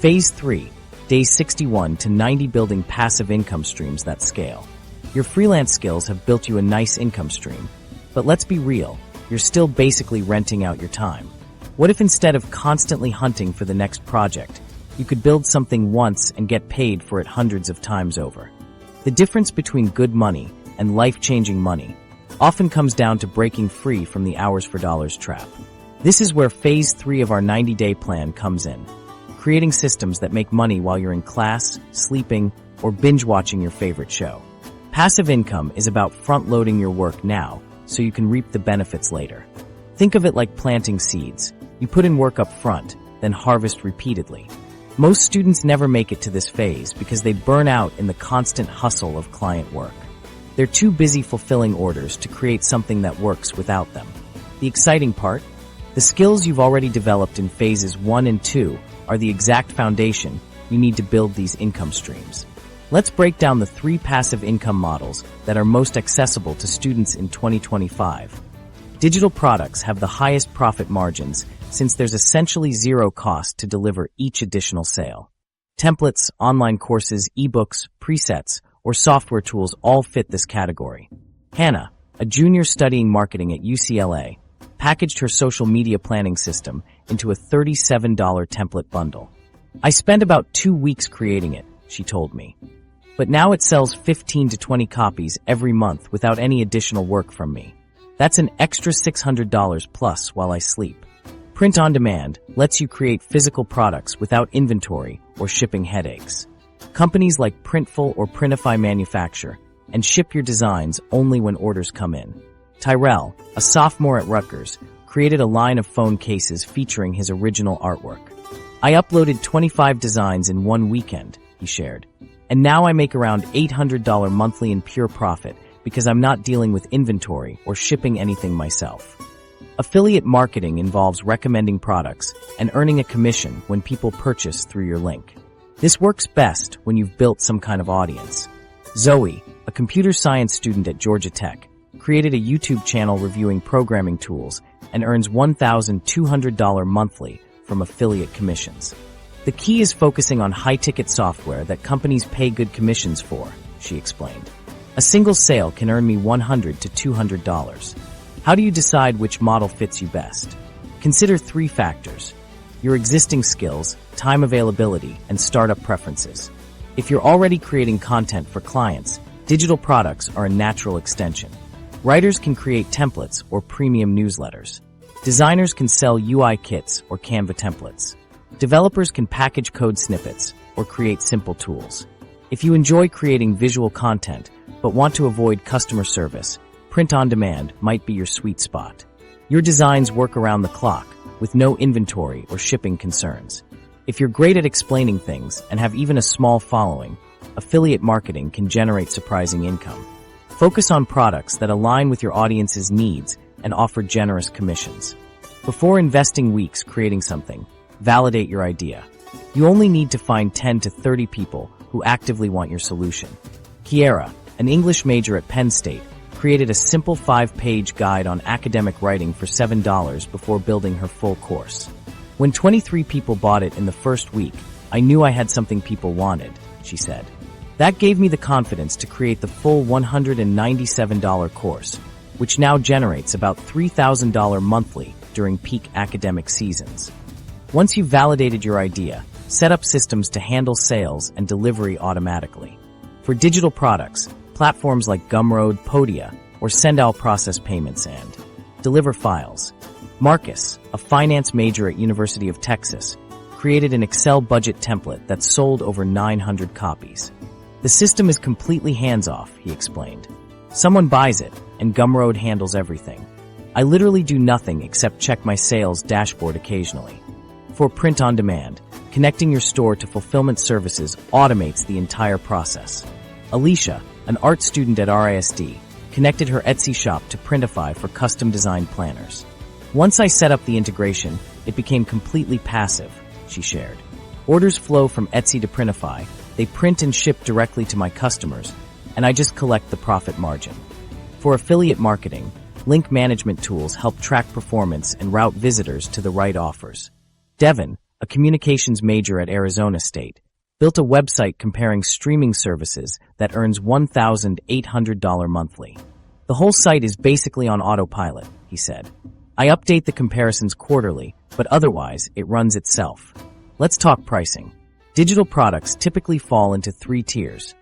Phase 3, days 61 to 90 building passive income streams that scale. Your freelance skills have built you a nice income stream, but let's be real, you're still basically renting out your time. What if instead of constantly hunting for the next project, you could build something once and get paid for it hundreds of times over? The difference between good money and life-changing money often comes down to breaking free from the hours for dollars trap. This is where phase 3 of our 90-day plan comes in. Creating systems that make money while you're in class, sleeping, or binge-watching your favorite show. Passive income is about front-loading your work now so you can reap the benefits later. Think of it like planting seeds. You put in work up front, then harvest repeatedly. Most students never make it to this phase because they burn out in the constant hustle of client work. They're too busy fulfilling orders to create something that works without them. The exciting part? The skills you've already developed in phases 1 and 2 are the exact foundation you need to build these income streams. Let's break down the 3 passive income models that are most accessible to students in 2025. Digital products have the highest profit margins since there's essentially zero cost to deliver each additional sale. Templates, online courses, ebooks, presets, or software tools all fit this category. Hannah, a junior studying marketing at UCLA, packaged her social media planning system into a $37 template bundle. I spent about 2 weeks creating it, she told me. But now it sells 15 to 20 copies every month without any additional work from me. That's an extra $600 plus while I sleep. Print on demand lets you create physical products without inventory or shipping headaches. Companies like Printful or Printify manufacture and ship your designs only when orders come in. Tyrell, a sophomore at Rutgers, created a line of phone cases featuring his original artwork. I uploaded 25 designs in 1 weekend, he shared. And now I make around $800 monthly in pure profit because I'm not dealing with inventory or shipping anything myself. Affiliate marketing involves recommending products and earning a commission when people purchase through your link. This works best when you've built some kind of audience. Zoe, a computer science student at Georgia Tech, created a YouTube channel reviewing programming tools and earns $1,200 monthly from affiliate commissions. The key is focusing on high-ticket software that companies pay good commissions for, she explained. A single sale can earn me $100 to $200. How do you decide which model fits you best? Consider 3 factors: your existing skills, time availability, and startup preferences. If you're already creating content for clients, digital products are a natural extension. Writers can create templates or premium newsletters. Designers can sell UI kits or Canva templates. Developers can package code snippets or create simple tools. If you enjoy creating visual content but want to avoid customer service, print on demand might be your sweet spot. Your designs work around the clock with no inventory or shipping concerns. If you're great at explaining things and have even a small following, affiliate marketing can generate surprising income. Focus on products that align with your audience's needs and offer generous commissions. Before investing weeks creating something, validate your idea. You only need to find 10 to 30 people who actively want your solution. Kiera, an English major at Penn State, created a simple 5-page guide on academic writing for $7 before building her full course. When 23 people bought it in the first week, I knew I had something people wanted, she said. That gave me the confidence to create the full $197 course, which now generates about $3,000 monthly during peak academic seasons. Once you've validated your idea, set up systems to handle sales and delivery automatically. For digital products, platforms like Gumroad, Podia, or Sendall process payments and deliver files. Marcus, a finance major at University of Texas, created an Excel budget template that sold over 900 copies. The system is completely hands-off, he explained. Someone buys it, and Gumroad handles everything. I literally do nothing except check my sales dashboard occasionally. For print on demand, connecting your store to fulfillment services automates the entire process. Alicia, an art student at RISD, connected her Etsy shop to Printify for custom-designed planners. Once I set up the integration, it became completely passive, she shared. Orders flow from Etsy to Printify, they print and ship directly to my customers, and I just collect the profit margin. For affiliate marketing, link management tools help track performance and route visitors to the right offers. Devin, a communications major at Arizona State, built a website comparing streaming services that earns $1,800 monthly. The whole site is basically on autopilot, he said. I update the comparisons quarterly, but otherwise it runs itself. Let's talk pricing. Digital products typically fall into 3 tiers.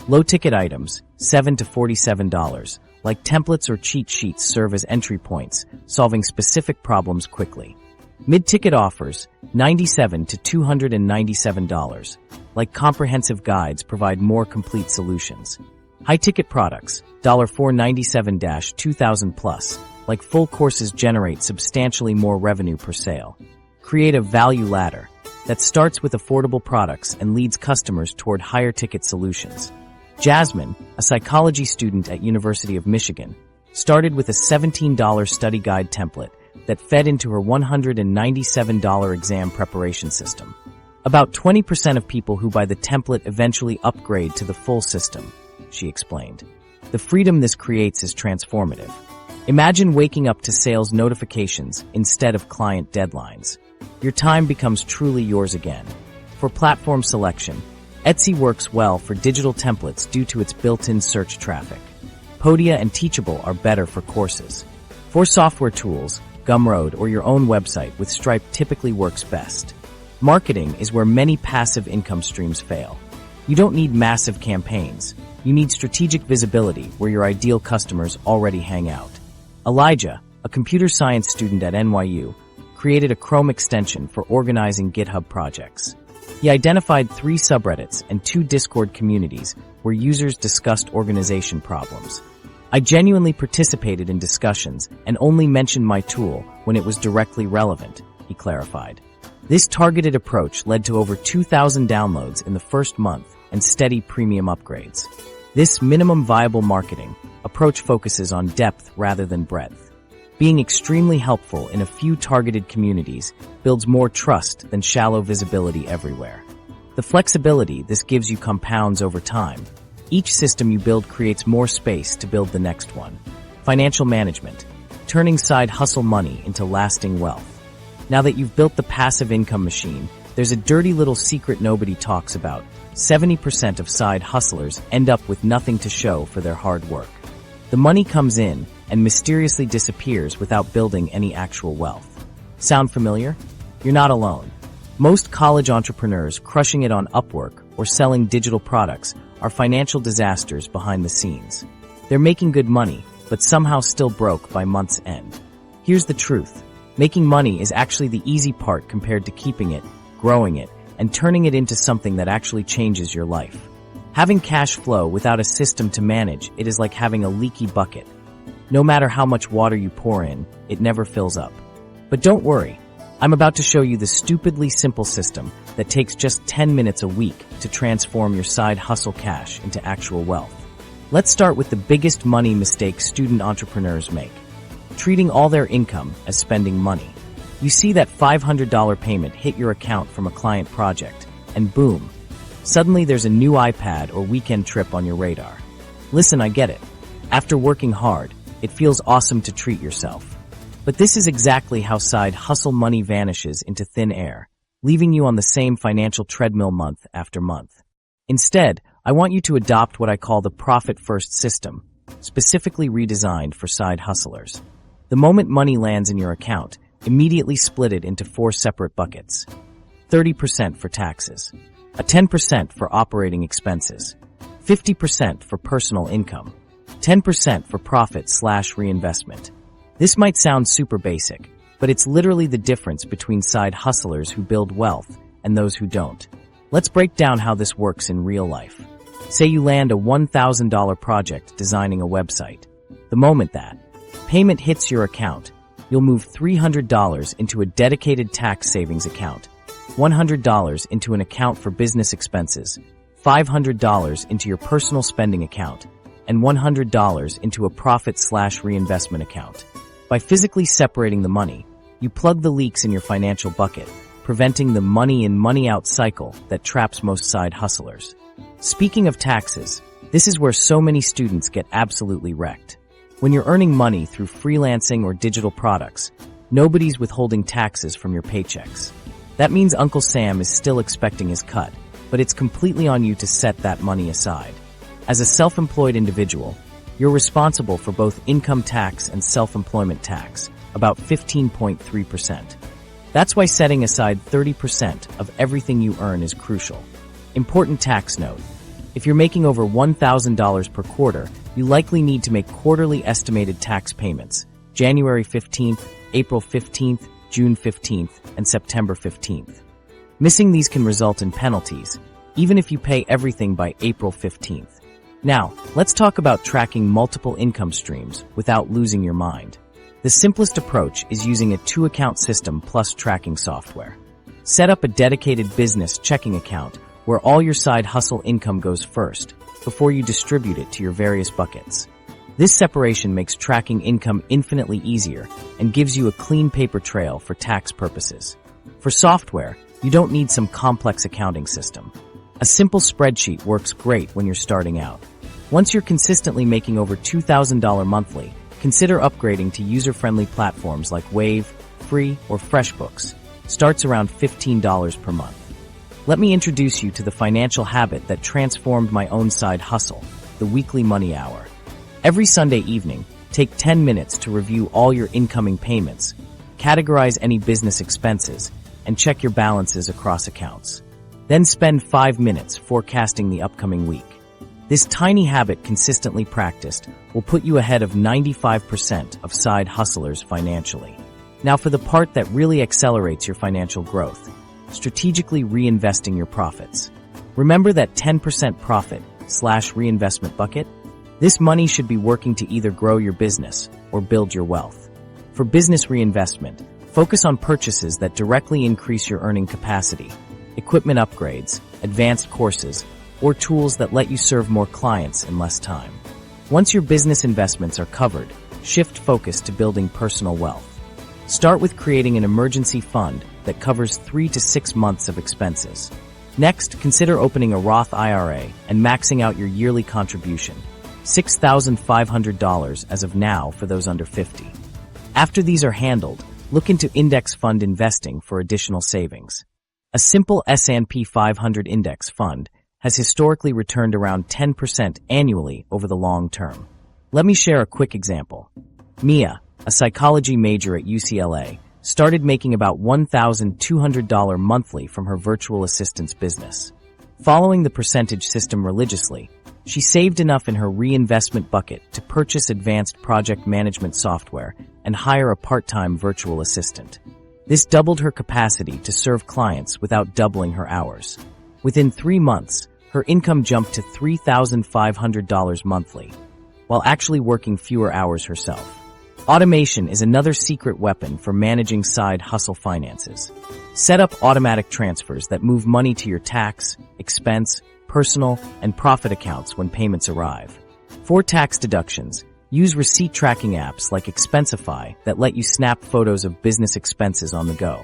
Low-ticket items, $7 to $47, like templates or cheat sheets serve as entry points, solving specific problems quickly. Mid-ticket offers, $97 to $297, like comprehensive guides provide more complete solutions. High-ticket products, $497-$2,000 plus, like full courses generate substantially more revenue per sale. Create a value ladder that starts with affordable products and leads customers toward higher-ticket solutions. Jasmine, a psychology student at University of Michigan, started with a $17 study guide template that fed into her $197 exam preparation system. About 20% of people who buy the template eventually upgrade to the full system, she explained. The freedom this creates is transformative. Imagine waking up to sales notifications instead of client deadlines. Your time becomes truly yours again. For platform selection, Etsy works well for digital templates due to its built-in search traffic. Podia and Teachable are better for courses. For software tools, Gumroad or your own website with Stripe typically works best. Marketing is where many passive income streams fail. You don't need massive campaigns. You need strategic visibility where your ideal customers already hang out. Elijah, a computer science student at NYU, created a Chrome extension for organizing GitHub projects. He identified 3 subreddits and 2 Discord communities where users discussed organization problems. I genuinely participated in discussions and only mentioned my tool when it was directly relevant, he clarified. This targeted approach led to over 2,000 downloads in the first month and steady premium upgrades. This minimum viable marketing approach focuses on depth rather than breadth. Being extremely helpful in a few targeted communities builds more trust than shallow visibility everywhere. The flexibility this gives you compounds over time. Each system you build creates more space to build the next one. Financial management, turning side hustle money into lasting wealth. Now that you've built the passive income machine, there's a dirty little secret nobody talks about. 70% of side hustlers end up with nothing to show for their hard work. The money comes in and mysteriously disappears without building any actual wealth. Sound familiar? You're not alone. Most college entrepreneurs crushing it on Upwork or selling digital products are financial disasters behind the scenes. They're making good money, but somehow still broke by month's end. Here's the truth. Making money is actually the easy part compared to keeping it, growing it, and turning it into something that actually changes your life. Having cash flow without a system to manage it is like having a leaky bucket. No matter how much water you pour in, it never fills up. But don't worry, I'm about to show you the stupidly simple system that takes just 10 minutes a week to transform your side hustle cash into actual wealth. Let's start with the biggest money mistake student entrepreneurs make: treating all their income as spending money. You see that $500 payment hit your account from a client project, and boom, suddenly there's a new iPad or weekend trip on your radar. Listen, I get it. After working hard, it feels awesome to treat yourself. But this is exactly how side hustle money vanishes into thin air, leaving you on the same financial treadmill month after month. Instead, I want you to adopt what I call the profit-first system, specifically redesigned for side hustlers. The moment money lands in your account, immediately split it into 4 separate buckets. 30% for taxes, a 10% for operating expenses, 50% for personal income, 10% for profit/reinvestment. This might sound super basic, but it's literally the difference between side hustlers who build wealth and those who don't. Let's break down how this works in real life. Say you land a $1,000 project designing a website. The moment that payment hits your account, you'll move $300 into a dedicated tax savings account, $100 into an account for business expenses, $500 into your personal spending account, and $100 into a profit/reinvestment account. By physically separating the money, you plug the leaks in your financial bucket, preventing the money in, money out cycle that traps most side hustlers. Speaking of taxes, this is where so many students get absolutely wrecked. When you're earning money through freelancing or digital products, nobody's withholding taxes from your paychecks. That means Uncle Sam is still expecting his cut, but it's completely on you to set that money aside. As a self-employed individual, you're responsible for both income tax and self-employment tax, about 15.3%. That's why setting aside 30% of everything you earn is crucial. Important tax note: if you're making over $1,000 per quarter, you likely need to make quarterly estimated tax payments, January 15th, April 15th, June 15th, and September 15th. Missing these can result in penalties, even if you pay everything by April 15th. Now, let's talk about tracking multiple income streams without losing your mind. The simplest approach is using a two-account system plus tracking software. Set up a dedicated business checking account where all your side hustle income goes first, before you distribute it to your various buckets. This separation makes tracking income infinitely easier and gives you a clean paper trail for tax purposes. For software, you don't need some complex accounting system. A simple spreadsheet works great when you're starting out. Once you're consistently making over $2,000 monthly, consider upgrading to user-friendly platforms like Wave, Free, or FreshBooks. Starts around $15 per month. Let me introduce you to the financial habit that transformed my own side hustle, the weekly money hour. Every Sunday evening, take 10 minutes to review all your incoming payments, categorize any business expenses, and check your balances across accounts. Then spend 5 minutes forecasting the upcoming week. This tiny habit consistently practiced will put you ahead of 95% of side hustlers financially. Now for the part that really accelerates your financial growth: strategically reinvesting your profits. Remember that 10% profit/reinvestment bucket? This money should be working to either grow your business or build your wealth. For business reinvestment, focus on purchases that directly increase your earning capacity, equipment upgrades, advanced courses, or tools that let you serve more clients in less time. Once your business investments are covered, shift focus to building personal wealth. Start with creating an emergency fund that covers 3 to 6 months of expenses. Next, consider opening a Roth IRA and maxing out your yearly contribution, $6,500 as of now for those under 50. After these are handled, look into index fund investing for additional savings. A simple S&P 500 index fund has historically returned around 10% annually over the long term. Let me share a quick example. Mia, a psychology major at UCLA, started making about $1,200 monthly from her virtual assistant's business. Following the percentage system religiously, she saved enough in her reinvestment bucket to purchase advanced project management software and hire a part-time virtual assistant. This doubled her capacity to serve clients without doubling her hours. Within 3 months, her income jumped to $3,500 monthly, while actually working fewer hours herself. Automation is another secret weapon for managing side hustle finances. Set up automatic transfers that move money to your tax, expense, personal, and profit accounts when payments arrive. For tax deductions, use receipt tracking apps like Expensify that let you snap photos of business expenses on the go.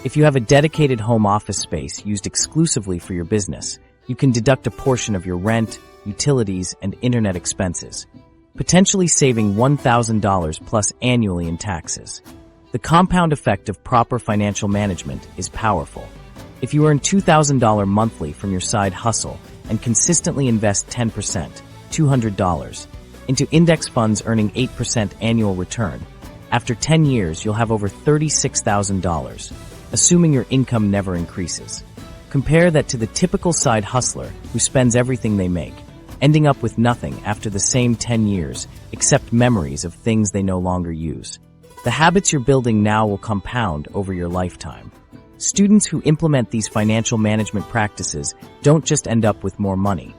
If you have a dedicated home office space used exclusively for your business, you can deduct a portion of your rent, utilities, and internet expenses, potentially saving $1,000 plus annually in taxes. The compound effect of proper financial management is powerful. If you earn $2,000 monthly from your side hustle and consistently invest 10%, $200, into index funds earning 8% annual return, after 10 years you'll have over $36,000, assuming your income never increases. Compare that to the typical side hustler who spends everything they make, ending up with nothing after the same 10 years except memories of things they no longer use. The habits you're building now will compound over your lifetime. Students who implement these financial management practices don't just end up with more money.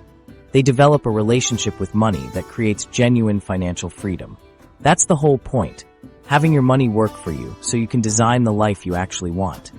They develop a relationship with money that creates genuine financial freedom. That's the whole point, having your money work for you so you can design the life you actually want.